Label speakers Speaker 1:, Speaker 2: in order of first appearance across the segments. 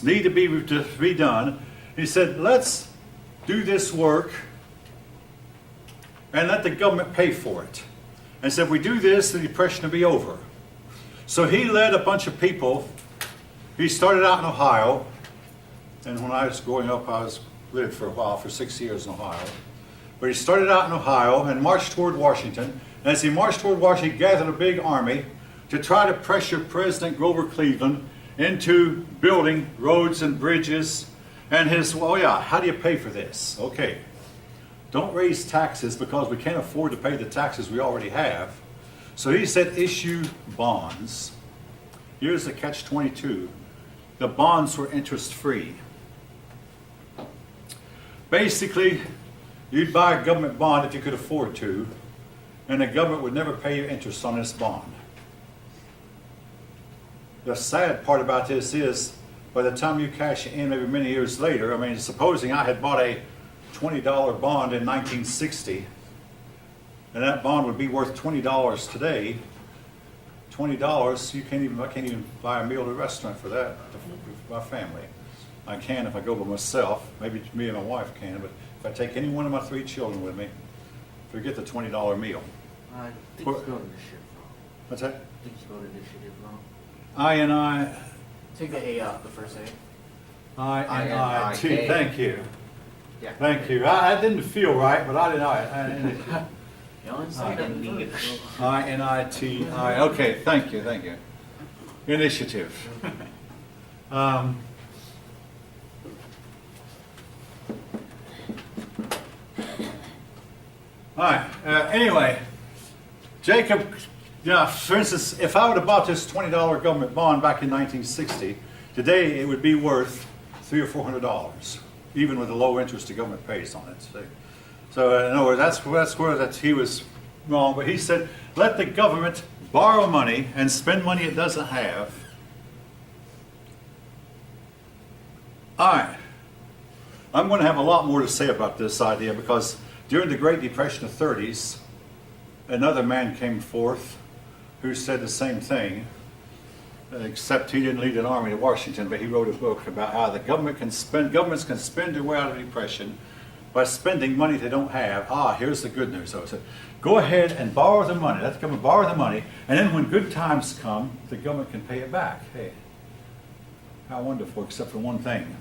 Speaker 1: need to be redone. He said, let's do this work and let the government pay for it. And said, if we do this, the Depression will be over. So he led a bunch of people. He started out in Ohio, and when I was growing up, lived for a while, for 6 years in Ohio. But he started out in Ohio and marched toward Washington. And as he marched toward Washington, he gathered a big army to try to pressure President Grover Cleveland into building roads and bridges. And oh yeah, how do you pay for this? Okay, don't raise taxes because we can't afford to pay the taxes we already have. So he said issue bonds. Here's the catch-22. The bonds were interest-free. Basically, you'd buy a government bond if you could afford to, and the government would never pay you interest on this bond. The sad part about this is, by the time you cash it in, maybe many years later, I mean, supposing I had bought a $20 bond in 1960, and that bond would be worth $20 today. $20, I can't even buy a meal at a restaurant for that with my family. I can if I go by myself. Maybe me and my wife can, but if I take any one of my 3 children with me, forget the $20 meal.
Speaker 2: I think you spelled initiative wrong.
Speaker 1: What's that?
Speaker 2: I think you spelled initiative wrong.
Speaker 1: I-N-I.
Speaker 3: Take the A out, the first A.
Speaker 1: I-N-I-T. Thank you.
Speaker 2: Yeah.
Speaker 1: Thank you. I didn't feel right, but I didn't.
Speaker 3: You only say that first.
Speaker 1: I-N-I-T-I. Okay, thank you, thank you. Initiative. All right. Anyway, Jacob, for instance, if I would have bought this $20 government bond back in 1960, today it would be worth $300 or $400, even with the low interest the government pays on it. So in other words, that's where he was wrong. But he said, let the government borrow money and spend money it doesn't have. All right. I'm going to have a lot more to say about this idea because during the Great Depression of the 30s, another man came forth who said the same thing, except he didn't lead an army to Washington, but he wrote a book about how the governments can spend their way out of the Depression by spending money they don't have. Here's the good news though. He said, go ahead and borrow the money. Let the government borrow the money, and then when good times come, the government can pay it back. Hey, how wonderful, except for one thing.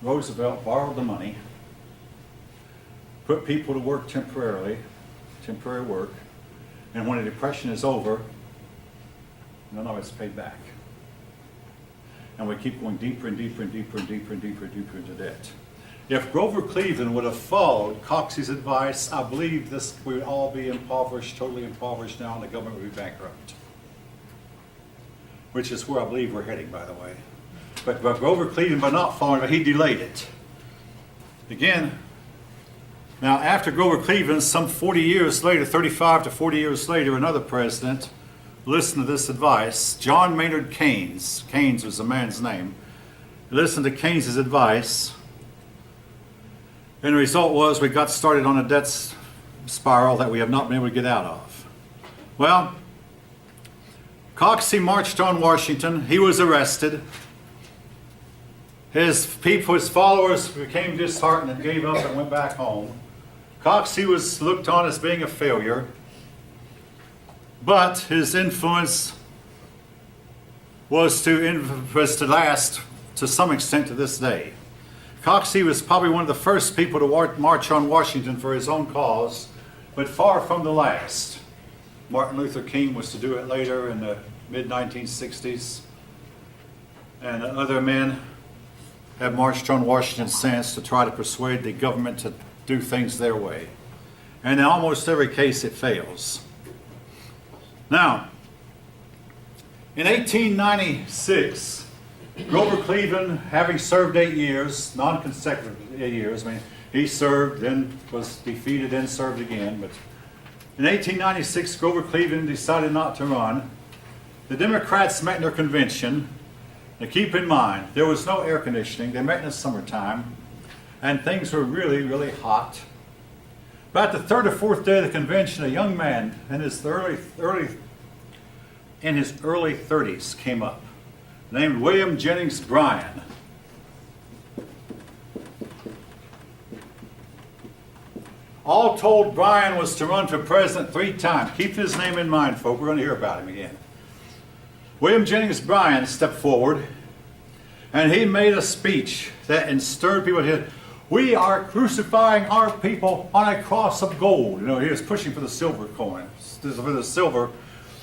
Speaker 1: Roosevelt borrowed the money, put people to work temporary work, and when the Depression is over, none of it's paid back. And we keep going deeper and deeper and deeper and deeper and deeper and deeper into debt. If Grover Cleveland would have followed Coxey's advice, I believe we would all be impoverished, totally impoverished now, and the government would be bankrupt. Which is where I believe we're heading, by the way. But Grover Cleveland, by not following it, he delayed it. Again, now after Grover Cleveland, some 40 years later, 35 to 40 years later, another president listened to this advice. John Maynard Keynes. Keynes was the man's name. He listened to Keynes' advice. And the result was we got started on a debt spiral that we have not been able to get out of. Well, Coxey marched on Washington. He was arrested. His people, his followers became disheartened and gave up and went back home. Coxey was looked on as being a failure, but his influence was to last to some extent to this day. Coxey was probably one of the first people to march on Washington for his own cause, but far from the last. Martin Luther King was to do it later in the mid-1960s, and other men have marched on Washington since to try to persuade the government to do things their way. And in almost every case it fails. Now, in 1896, Grover Cleveland, having served 8 years, non-consecutive 8 years, he served, then was defeated, then served again. But in 1896, Grover Cleveland decided not to run. The Democrats met in their convention. Now keep in mind, there was no air conditioning. They met in the summertime, and things were really, really hot. About the third or fourth day of the convention, a young man in his early 30s came up, named William Jennings Bryan. All told, Bryan was to run for president 3 times. Keep his name in mind, folks. We're going to hear about him again. William Jennings Bryan stepped forward, and he made a speech that stirred people here. We are crucifying our people on a cross of gold. You know, he was pushing for the silver coin, for the silver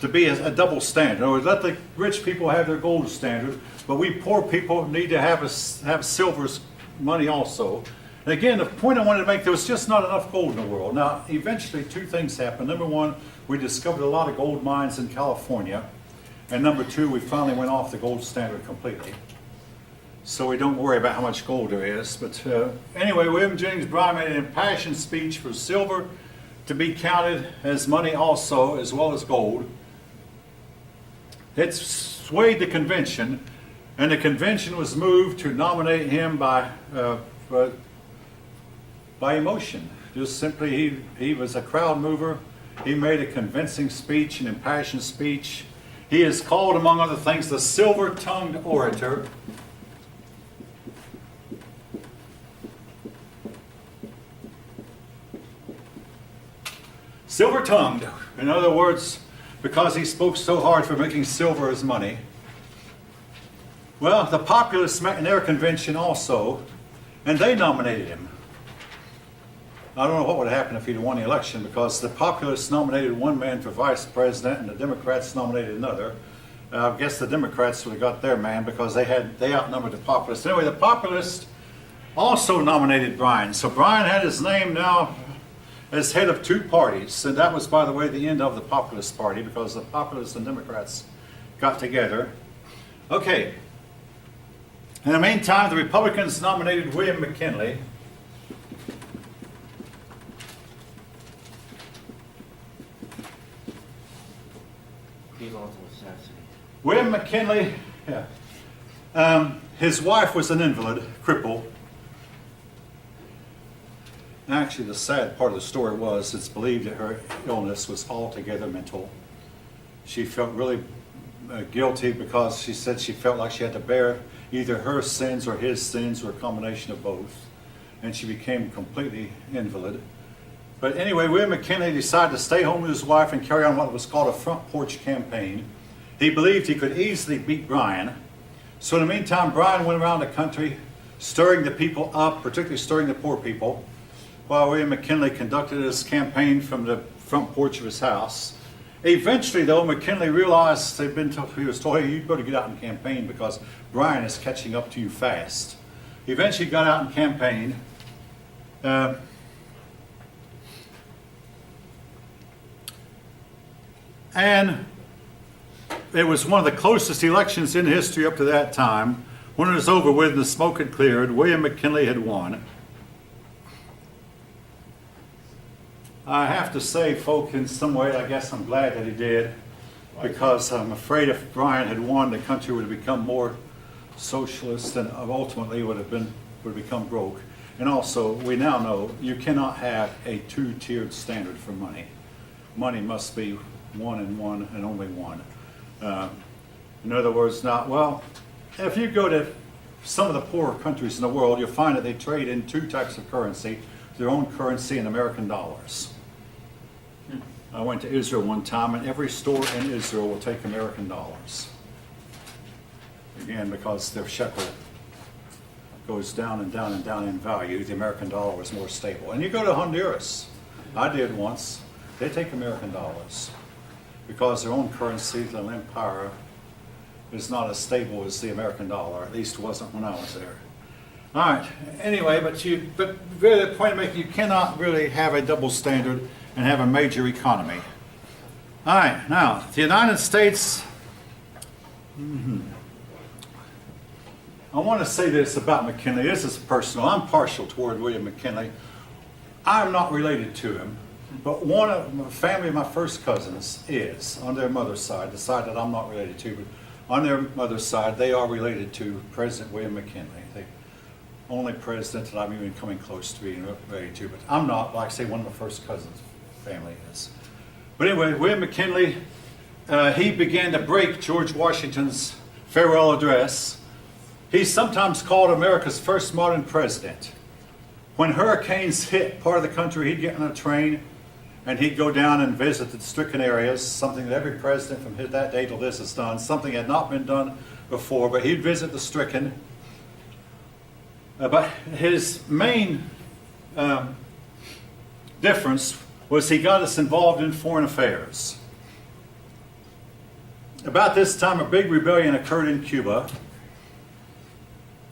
Speaker 1: to be a double standard. In other words, let the rich people have their gold standard, but we poor people need to have silver's money also. And again, the point I wanted to make, there was just not enough gold in the world. Now, eventually 2 things happened. Number 1, we discovered a lot of gold mines in California. And number 2, we finally went off the gold standard completely. So we don't worry about how much gold there is. But anyway, William Jennings Bryan made an impassioned speech for silver to be counted as money also, as well as gold. It swayed the convention, and the convention was moved to nominate him by emotion. Just simply, he was a crowd mover. He made a convincing speech, an impassioned speech. He is called, among other things, the silver-tongued orator. Silver-tongued, in other words, because he spoke so hard for making silver his money. Well, the populists met in their convention also, and they nominated him. I don't know what would have happened if he'd won the election, because the populists nominated one man for vice president and the Democrats nominated another. I guess the Democrats would have got their man because they outnumbered the populists. Anyway, the populists also nominated Bryan. So Bryan had his name now as head of 2 parties. And that was, by the way, the end of the populist party, because the populists and Democrats got together. Okay. In the meantime, the Republicans nominated William McKinley.
Speaker 2: He was also assassinated.
Speaker 1: William McKinley, his wife was an invalid, cripple. Actually, the sad part of the story was it's believed that her illness was altogether mental. She felt really guilty because she said she felt like she had to bear either her sins or his sins, or a combination of both. And she became completely invalid. But anyway, William McKinley decided to stay home with his wife and carry on what was called a front porch campaign. He believed he could easily beat Bryan. So in the meantime, Bryan went around the country stirring the people up, particularly stirring the poor people, while William McKinley conducted his campaign from the front porch of his house. Eventually, though, McKinley realized he was told, hey, you better get out and campaign because Bryan is catching up to you fast. He eventually got out and campaigned. And it was one of the closest elections in history up to that time. When it was over with and the smoke had cleared, William McKinley had won. I have to say, folk, in some way, I guess I'm glad that he did, because I'm afraid if Bryan had won, the country would have become more socialist and ultimately would have become broke. And also, we now know you cannot have a 2-tiered standard for money. Money must be one and one and only one. In other words, if you go to some of the poorer countries in the world, you'll find that they trade in 2 types of currency, their own currency and American dollars. I went to Israel one time, and every store in Israel will take American dollars. Again, because their shekel goes down and down and down in value, the American dollar was more stable. And you go to Honduras, I did once, they take American dollars because their own currency, the lempira, is not as stable as the American dollar. At least it wasn't when I was there. All right. Anyway, but really the point I'm making, you cannot really have a double standard and have a major economy. All right. Now, the United States. I want to say this about McKinley. This is personal. I'm partial toward William McKinley. I'm not related to him, but one of my family of my first cousins is, on their mother's side, the side that I'm not related to, but on their mother's side, they are related to President William McKinley. The only president that I'm even coming close to being related to, but I'm not, like I say, one of my first cousins' family is. But anyway, William McKinley, he began to break George Washington's farewell address. He's sometimes called America's first modern president. When hurricanes hit part of the country, he'd get on a train and he'd go down and visit the stricken areas, something that every president from that day till this has done, something that had not been done before, but he'd visit the stricken. But his main difference was he got us involved in foreign affairs. About this time, a big rebellion occurred in Cuba.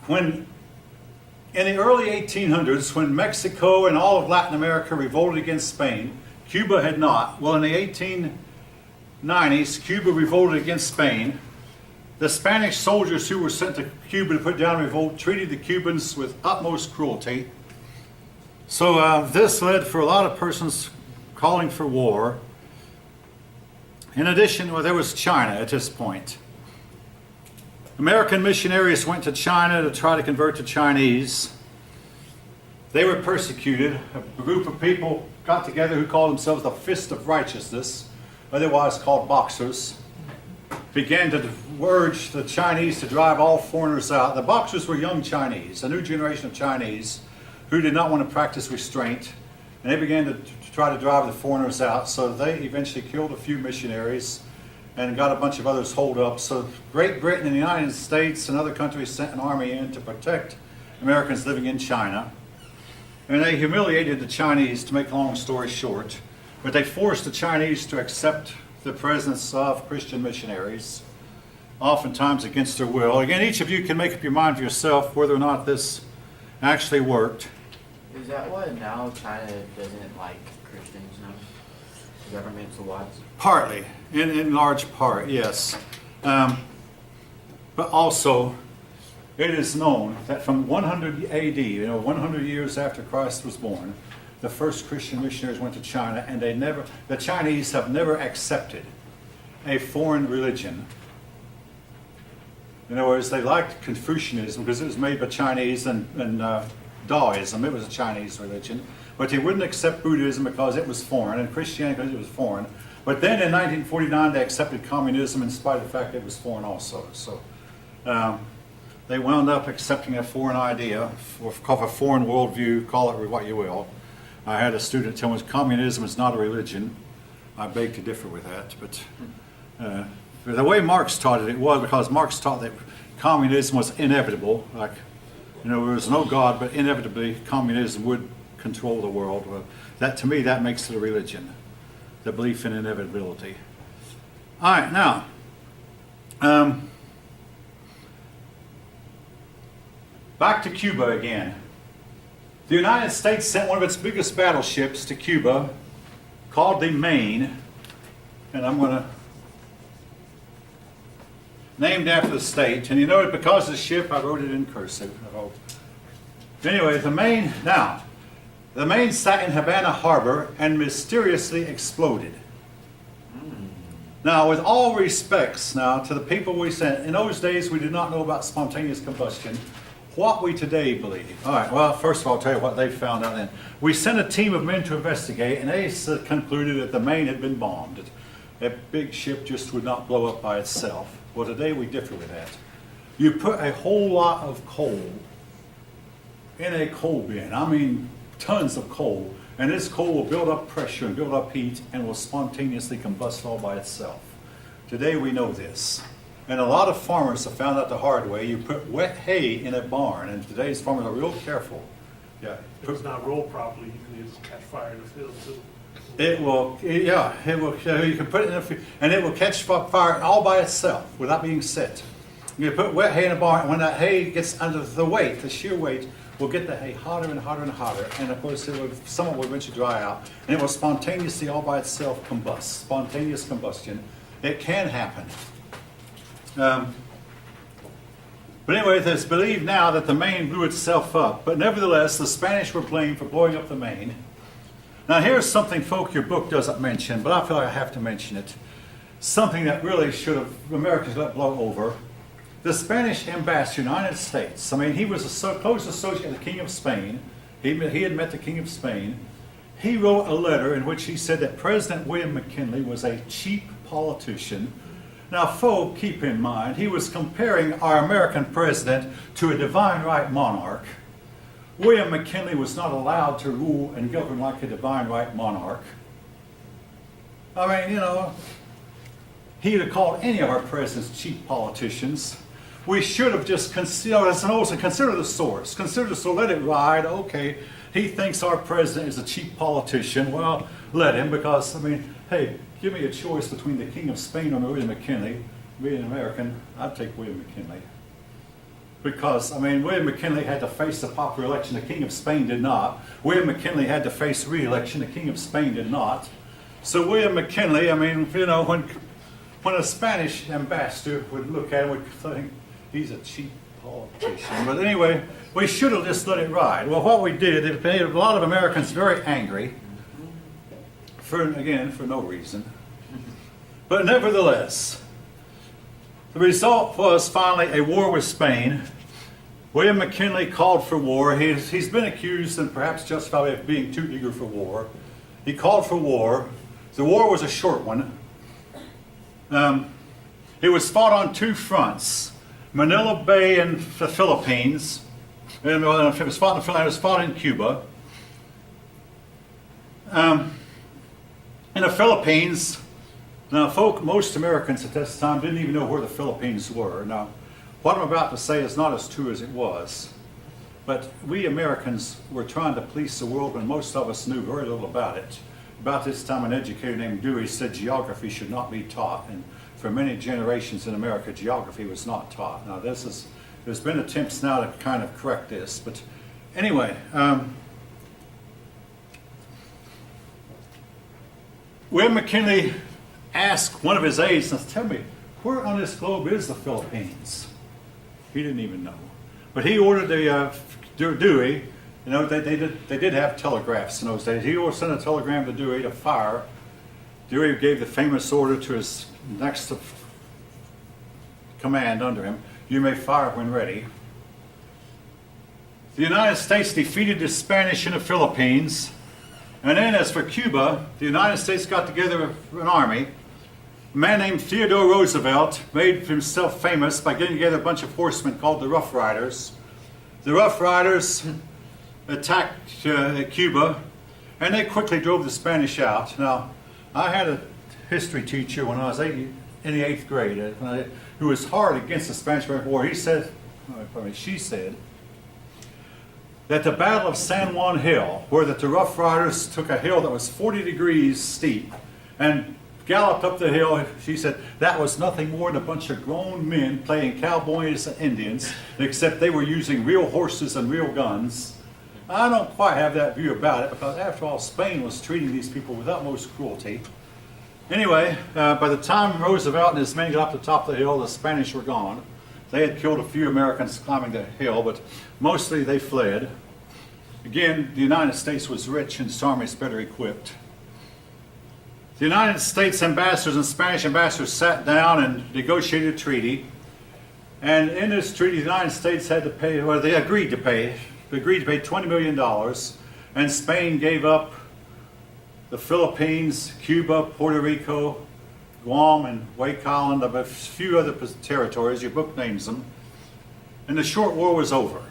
Speaker 1: When, in the early 1800s, when Mexico and all of Latin America revolted against Spain, Cuba had not. Well, in the 1890s, Cuba revolted against Spain. The Spanish soldiers who were sent to Cuba to put down revolt treated the Cubans with utmost cruelty. So this led for a lot of persons calling for war. In addition, well, there was China at this point. American missionaries went to China to try to convert the Chinese. They were persecuted. A group of people got together who called themselves the Fist of Righteousness, otherwise called Boxers, began to urge the Chinese to drive all foreigners out. The Boxers were young Chinese, a new generation of Chinese who did not want to practice restraint, and they began to try to drive the foreigners out. So they eventually killed a few missionaries and got a bunch of others holed up. So Great Britain and the United States and other countries sent an army in to protect Americans living in China. And they humiliated the Chinese, to make a long story short, but they forced the Chinese to accept the presence of Christian missionaries, oftentimes against their will. Again, each of you can make up your mind for yourself whether or not this actually worked.
Speaker 3: Is that why now China doesn't like Christians now? The government to watch?
Speaker 1: Partly, in large part, yes. But also, it is known that from 100 AD, 100 years after Christ was born, the first Christian missionaries went to China, and the Chinese have never accepted a foreign religion. In other words, they liked Confucianism because it was made by Chinese, and Taoism, it was a Chinese religion. But they wouldn't accept Buddhism because it was foreign, and Christianity because it was foreign. But then in 1949, they accepted communism in spite of the fact that it was foreign also. So they wound up accepting a foreign idea, called a foreign worldview, call it what you will. I had a student tell me communism is not a religion. I beg to differ with that. But the way Marx taught it, it was because Marx taught that communism was inevitable. Like, there was no God, but inevitably communism would control the world. Well, that, to me, that makes it a religion, the belief in inevitability. All right, now, back to Cuba again. The United States sent one of its biggest battleships to Cuba, called the Maine, and I'm going to named after the state. And you know it because of the ship, I wrote it in cursive, I hope. Anyway, the Maine sat in Havana Harbor and mysteriously exploded. Now, with all respects now to the people we sent, in those days we did not know about spontaneous combustion. What we today believe. All right, well, first of all, I'll tell you what they found out then. We sent a team of men to investigate, and they concluded that the Maine had been bombed. That big ship just would not blow up by itself. Well, today we differ with that. You put a whole lot of coal in a coal bin. I mean, tons of coal. And this coal will build up pressure and build up heat and will spontaneously combust all by itself. Today we know this. And a lot of farmers have found out the hard way. You put wet hay in a barn, and today's farmers are real careful. Yeah.
Speaker 4: If it's not rolled properly, you can catch fire in the field too.
Speaker 1: It will, yeah, it will, you can put it in a field, and it will catch fire all by itself without being set. You put wet hay in a barn, and when that hay gets under the weight, the sheer weight, will get the hay hotter and hotter and hotter, and of course some of it will eventually dry out, and it will spontaneously all by itself combust. Spontaneous combustion. It can happen. But anyway, it's believed now that the Maine blew itself up, but nevertheless the Spanish were blamed for blowing up the Maine. Now here's something, folk, your book doesn't mention, but I feel like I have to mention it. Something that really should have Americans let blow over. The Spanish ambassador in the United States, I mean, he was a close associate of the King of Spain. He had met the King of Spain. He wrote a letter in which he said that President William McKinley was a cheap politician. Now, folk, keep in mind, he was comparing our American president to a divine right monarch William McKinley was not allowed to rule and govern like a divine right monarch. I mean, you know, he'd have called any of our presidents cheap politicians. We should have just considered, as an old saying, consider the source. Consider the source, let it ride. Okay, he thinks our president is a cheap politician. Well, let him, because, I mean, hey, give me a choice between the King of Spain or William McKinley. Being an American, I'd take William McKinley. Because, I mean, William McKinley had to face the popular election. The King of Spain did not. William McKinley had to face re-election. The King of Spain did not. So William McKinley, I mean, you know, when a Spanish ambassador would look at him, would think he's a cheap politician. But anyway, we should have just let it ride. Well, what we did, it made a lot of Americans very angry. Again, for no reason. But nevertheless, the result was finally a war with Spain. William McKinley called for war. He's been accused, and perhaps justified, of being too eager for war. He called for war. The war was a short one. It was fought on two fronts: Manila Bay and the Philippines. And it was fought in Cuba. In the Philippines, now, most Americans at this time didn't even know where the Philippines were. Now, what I'm about to say is not as true as it was. But we Americans were trying to police the world when most of us knew very little about it. About this time, an educator named Dewey said geography should not be taught. And for many generations in America, geography was not taught. Now, there's been attempts now to kind of correct this. But anyway, William McKinley asked one of his aides, tell me, where on this globe is the Philippines? He didn't even know. But he ordered Dewey, you know, they did have telegraphs in those days. He sent a telegram to Dewey to fire. Dewey gave the famous order to his next of command under him: you may fire when ready. The United States defeated the Spanish in the Philippines. And then as for Cuba, the United States got together an army. A man named Theodore Roosevelt made himself famous by getting together a bunch of horsemen called the Rough Riders. The Rough Riders attacked Cuba, and they quickly drove the Spanish out. Now, I had a history teacher when I was in the 8th grade who was hard against the Spanish-American War. She said that the Battle of San Juan Hill, where the Rough Riders took a hill that was 40 degrees steep and galloped up the hill, she said that was nothing more than a bunch of grown men playing cowboys and Indians, except they were using real horses and real guns. I don't quite have that view about it, because after all, Spain was treating these people with utmost cruelty. Anyway, by the time Roosevelt and his men got up to the top of the hill, the Spanish were gone. They had killed a few Americans climbing the hill, but mostly they fled. Again, the United States was rich and its army is better equipped. The United States ambassadors and Spanish ambassadors sat down and negotiated a treaty. And in this treaty, the United States had to pay, well, they agreed to pay $20 million. And Spain gave up the Philippines, Cuba, Puerto Rico, Guam, and Wake Island, of a few other territories. Your book names them. And the short war was over.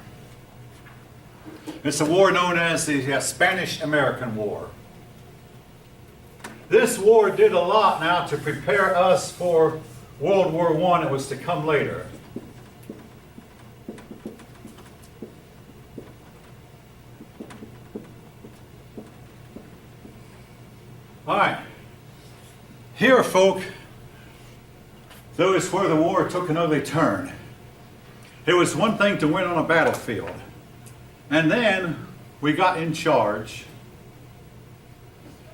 Speaker 1: It's a war known as the Spanish-American War. This war did a lot now to prepare us for World War I that was to come later. All right. Here, folk, though is where the war took an ugly turn. It was one thing to win on a battlefield. And then we got in charge.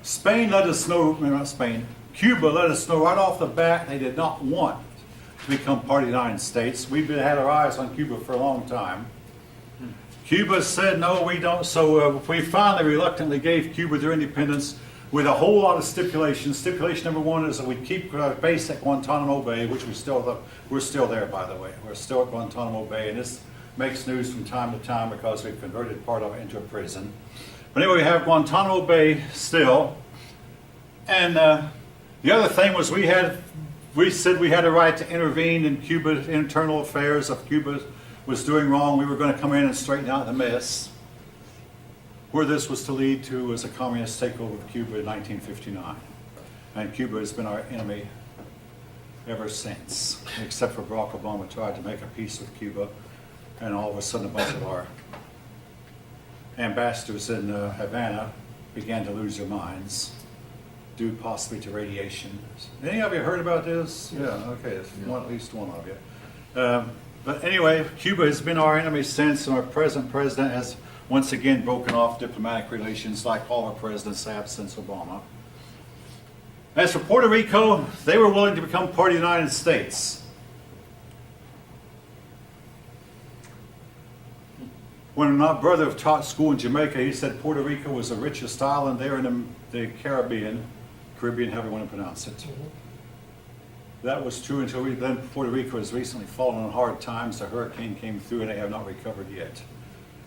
Speaker 1: Spain let us know, not Spain, Cuba let us know right off the bat they did not want to become part of the United States. We've had our eyes on Cuba for a long time. Cuba said, no, we don't. So we finally reluctantly gave Cuba their independence with a whole lot of stipulations. Stipulation number one is that we keep our base at Guantanamo Bay, which we're still there, by the way. We're still at Guantanamo Bay, and this makes news from time to time because we've converted part of it into a prison. But anyway, we have Guantanamo Bay still. And the other thing was we said we had a right to intervene in Cuba's internal affairs. If Cuba was doing wrong, we were going to come in and straighten out the mess. Where this was to lead to was a communist takeover of Cuba in 1959. And Cuba has been our enemy ever since, except for Barack Obama tried to make a peace with Cuba, and all of a sudden a bunch of our ambassadors in Havana began to lose their minds, due possibly to radiation. Any of you heard about this? Yeah, okay, at least one of you. But anyway, Cuba has been our enemy since, and our present president has once again broken off diplomatic relations like all our presidents have since Obama. As for Puerto Rico, they were willing to become part of the United States. When my brother taught school in Jamaica, he said Puerto Rico was the richest island there in the Caribbean, however you want to pronounce it. That was true until then Puerto Rico has recently fallen on hard times. A hurricane came through and they have not recovered yet.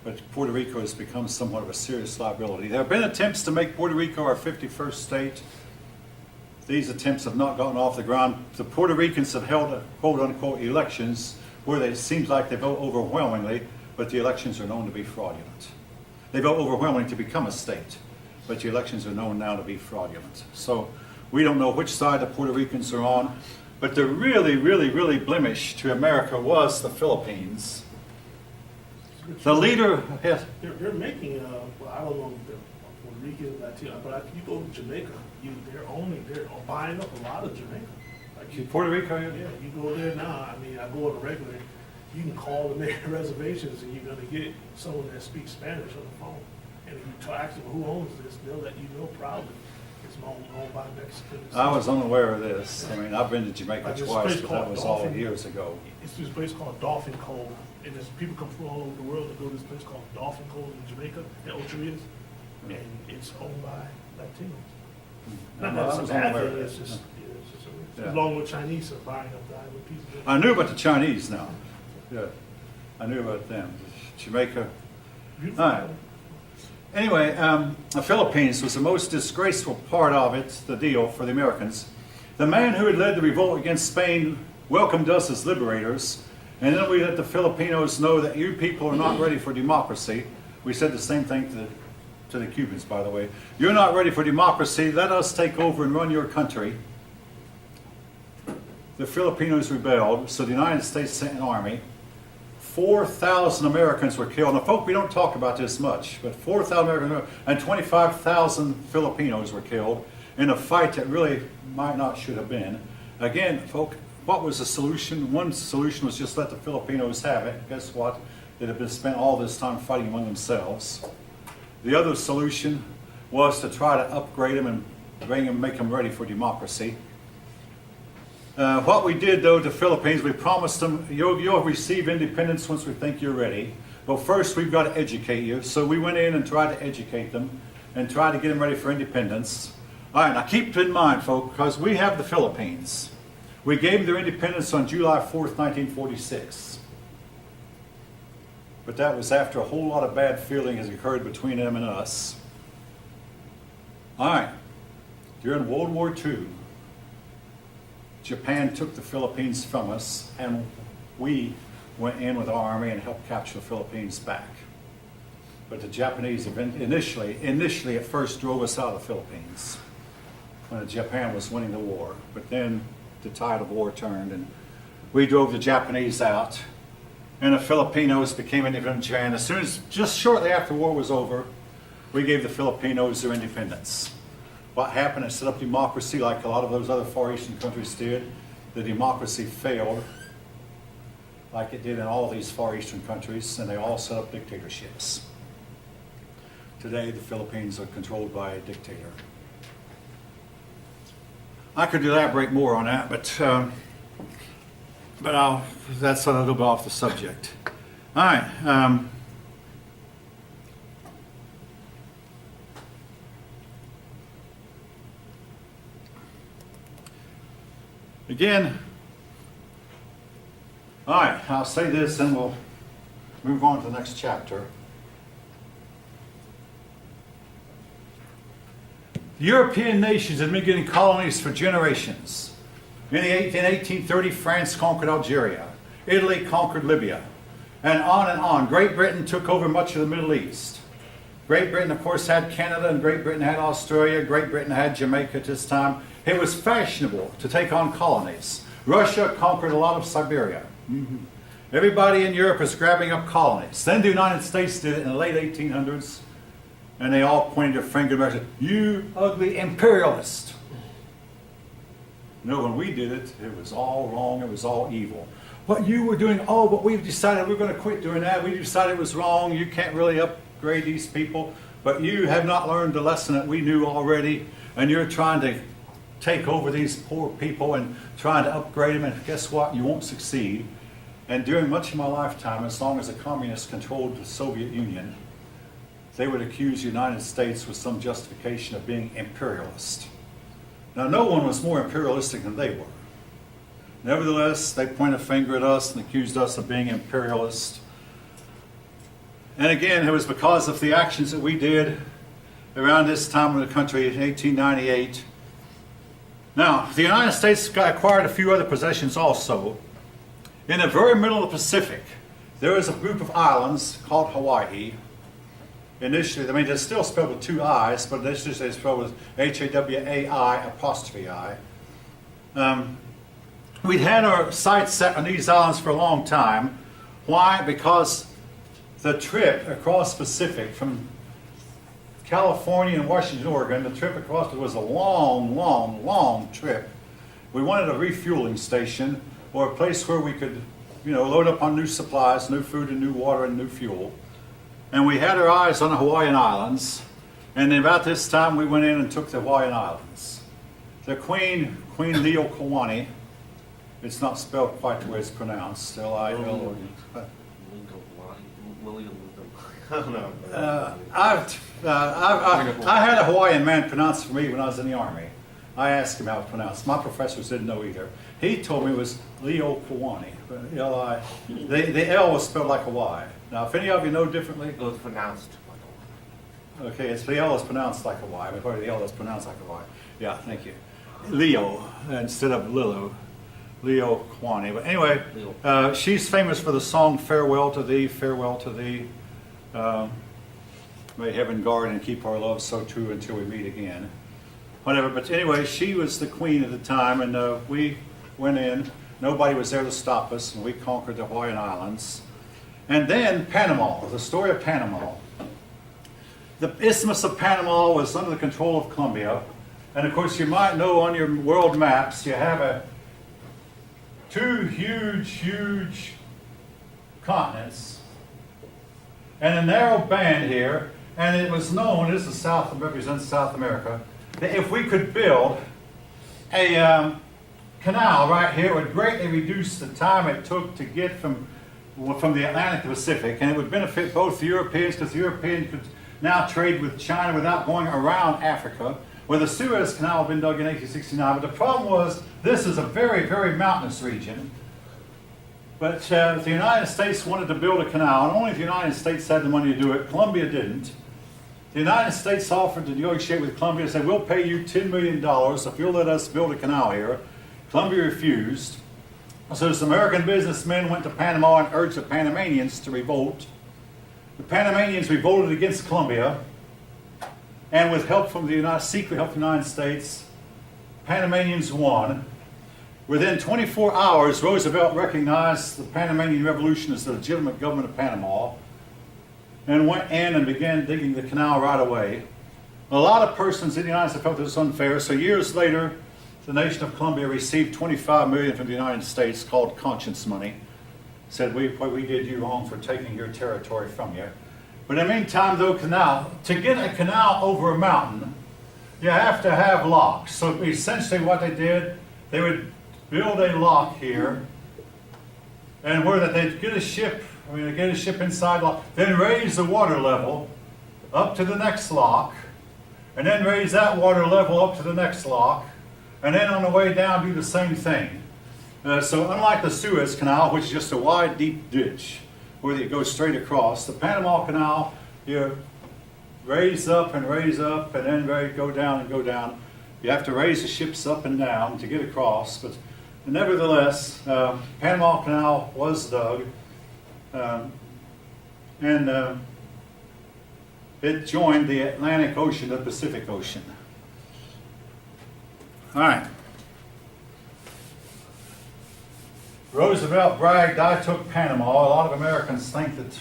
Speaker 1: But Puerto Rico has become somewhat of a serious liability. There have been attempts to make Puerto Rico our 51st state. These attempts have not gotten off the ground. The Puerto Ricans have held quote-unquote elections where it seems like they vote overwhelmingly, but the elections are known to be fraudulent. They vote overwhelmingly to become a state, but the elections are known now to be fraudulent. So we don't know which side the Puerto Ricans are on, but the really blemish to America was the Philippines. The leader, yes.
Speaker 4: They're making, well, I don't know if they're Puerto Rican, Latino, but you go to Jamaica, they're buying up a lot of Jamaica. Like
Speaker 1: Puerto Rico,
Speaker 4: yeah, you go there now, I mean, I go on a regular, you can call and make reservations and you're gonna get someone that speaks Spanish on the phone. And if you ask them who owns this, they'll let you know proudly. It's owned by Mexicans.
Speaker 1: I was unaware of this. I mean, I've been to Jamaica
Speaker 4: Like this
Speaker 1: twice,
Speaker 4: place
Speaker 1: but
Speaker 4: called
Speaker 1: that was all
Speaker 4: Dolphin.
Speaker 1: years ago.
Speaker 4: It's this place called Dolphin Cove, and there's people come from all over the world to go to this place called Dolphin Cove in Jamaica, in Ocho Rios, and it's owned by Latinos. Not that
Speaker 1: I
Speaker 4: it's a
Speaker 1: was
Speaker 4: bad
Speaker 1: unaware
Speaker 4: thing,
Speaker 1: of
Speaker 4: it's
Speaker 1: that.
Speaker 4: just,
Speaker 1: Yeah.
Speaker 4: along with Chinese are buying up the island pieces.
Speaker 1: I knew about the Chinese now. Yeah, I knew about them. Jamaica.
Speaker 4: Beautiful
Speaker 1: All right.
Speaker 4: island.
Speaker 1: Anyway, the Philippines was the most disgraceful part of it, the deal for the Americans. The man who had led the revolt against Spain welcomed us as liberators, and then we let the Filipinos know that you people are not ready for democracy. We said the same thing to the Cubans, by the way. You're not ready for democracy. Let us take over and run your country. The Filipinos rebelled, so the United States sent an army. 4,000 Americans were killed. Now, folks, we don't talk about this much, but 4,000 Americans and 25,000 Filipinos were killed in a fight that really might not should have been. Again, folks, what was the solution? One solution was just let the Filipinos have it. Guess what? They had been spent all this time fighting among themselves. The other solution was to try to upgrade them and make them ready for democracy. What we did, though, to the Philippines, we promised them, you'll receive independence once we think you're ready. But first, we've got to educate you. So we went in and tried to educate them and tried to get them ready for independence. All right, now keep in mind, folks, because we have the Philippines. We gave them their independence on July 4th, 1946. But that was after a whole lot of bad feeling has occurred between them and us. All right, during World War II, Japan took the Philippines from us, and we went in with our army and helped capture the Philippines back. But the Japanese initially at first drove us out of the Philippines when Japan was winning the war. But then the tide of war turned, and we drove the Japanese out, and the Filipinos became independent from Japan. Just shortly after the war was over, we gave the Filipinos their independence. What happened? It set up democracy like a lot of those other Far Eastern countries did. The democracy failed like it did in all these Far Eastern countries, and they all set up dictatorships. Today, the Philippines are controlled by a dictator. I could elaborate more on that, but that's a little bit off the subject. All right. Again, all right, I'll say this and we'll move on to the next chapter. The European nations had been getting colonies for generations. In 1830, France conquered Algeria. Italy conquered Libya. And on. Great Britain took over much of the Middle East. Great Britain, of course, had Canada, and Great Britain had Australia. Great Britain had Jamaica at this time. It was fashionable to take on colonies. Russia conquered a lot of Siberia. Everybody in Europe is grabbing up colonies. Then the United States did it in the late 1800s, and they all pointed their finger at America, you ugly imperialist. No, when we did it, it was all wrong, it was all evil. What you were doing, oh, but we've decided we're going to quit doing that. We decided it was wrong. You can't really upgrade these people. But you have not learned the lesson that we knew already, and you're trying to take over these poor people and trying to upgrade them, and guess what? You won't succeed. And during much of my lifetime, as long as the communists controlled the Soviet Union, they would accuse the United States with some justification of being imperialist. Now, no one was more imperialistic than they were. Nevertheless, they pointed a finger at us and accused us of being imperialist. And again, it was because of the actions that we did around this time in the country in 1898. Now, the United States acquired a few other possessions also. In the very middle of the Pacific, there is a group of islands called Hawaii. Initially, I mean, they're still spelled with two I's, but initially they spelled with Hawai'. We'd had our sights set on these islands for a long time. Why? Because the trip across the Pacific from California and Washington, Oregon, the trip across it was a long, long, long trip. We wanted a refueling station or a place where we could, load up on new supplies, new food and new water and new fuel. And we had our eyes on the Hawaiian Islands. And then about this time we went in and took the Hawaiian Islands. The Queen Liliuokalani, it's not spelled quite the way it's pronounced, L-I-L. I had a Hawaiian man pronounce it for me when I was in the Army. I asked him how it's pronounced. My professors didn't know either. He told me it was Liliuokalani. L-I. The L was spelled like a Y. Now, if any of you know differently,
Speaker 2: It was pronounced like a
Speaker 1: okay, the L is pronounced like a Y, but probably the L is pronounced like a Y. Yeah, thank you. Leo instead of Lilo. Liliuokalani. But anyway, she's famous for the song Farewell to Thee, Farewell to Thee. May heaven guard and keep our love so true until we meet again. Whatever, but anyway, she was the queen at the time, and we went in. Nobody was there to stop us, and we conquered the Hawaiian Islands. And then Panama, the story of Panama. The Isthmus of Panama was under the control of Colombia. And of course, you might know on your world maps, you have two huge continents and a narrow band here. And it was known, this is represents South America, that if we could build a canal right here, it would greatly reduce the time it took to get from the Atlantic to the Pacific, and it would benefit both the Europeans, because the Europeans could now trade with China without going around Africa, where the Suez Canal had been dug in 1869. But the problem was, this is a very, very mountainous region. But the United States wanted to build a canal, and only the United States had the money to do it. Colombia didn't. The United States offered to negotiate with Colombia and said, we'll pay you $10 million if you'll let us build a canal here. Colombia refused. So some American businessmen went to Panama and urged the Panamanians to revolt. The Panamanians revolted against Colombia, and with help from secret help from the United States, Panamanians won. Within 24 hours, Roosevelt recognized the Panamanian Revolution as the legitimate government of Panama and went in and began digging the canal right away. A lot of persons in the United States felt this was unfair, so years later, the nation of Colombia received $25 million from the United States called conscience money. Said, we did you wrong for taking your territory from you. But in the meantime, though, to get a canal over a mountain, you have to have locks. So essentially what they did, they would build a lock here, and where they'd get a ship inside lock, then raise the water level up to the next lock, and then raise that water level up to the next lock, and then on the way down do the same thing. So unlike the Suez Canal, which is just a wide, deep ditch where it goes straight across, the Panama Canal, you raise up, and then go down and go down. You have to raise the ships up and down to get across, but nevertheless, Panama Canal was dug, and it joined the Atlantic Ocean, the Pacific Ocean. All right. Roosevelt bragged, "I took Panama." A lot of Americans think that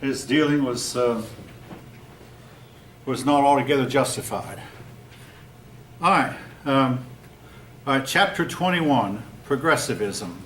Speaker 1: his dealing was not altogether justified. All right. Chapter 21, Progressivism.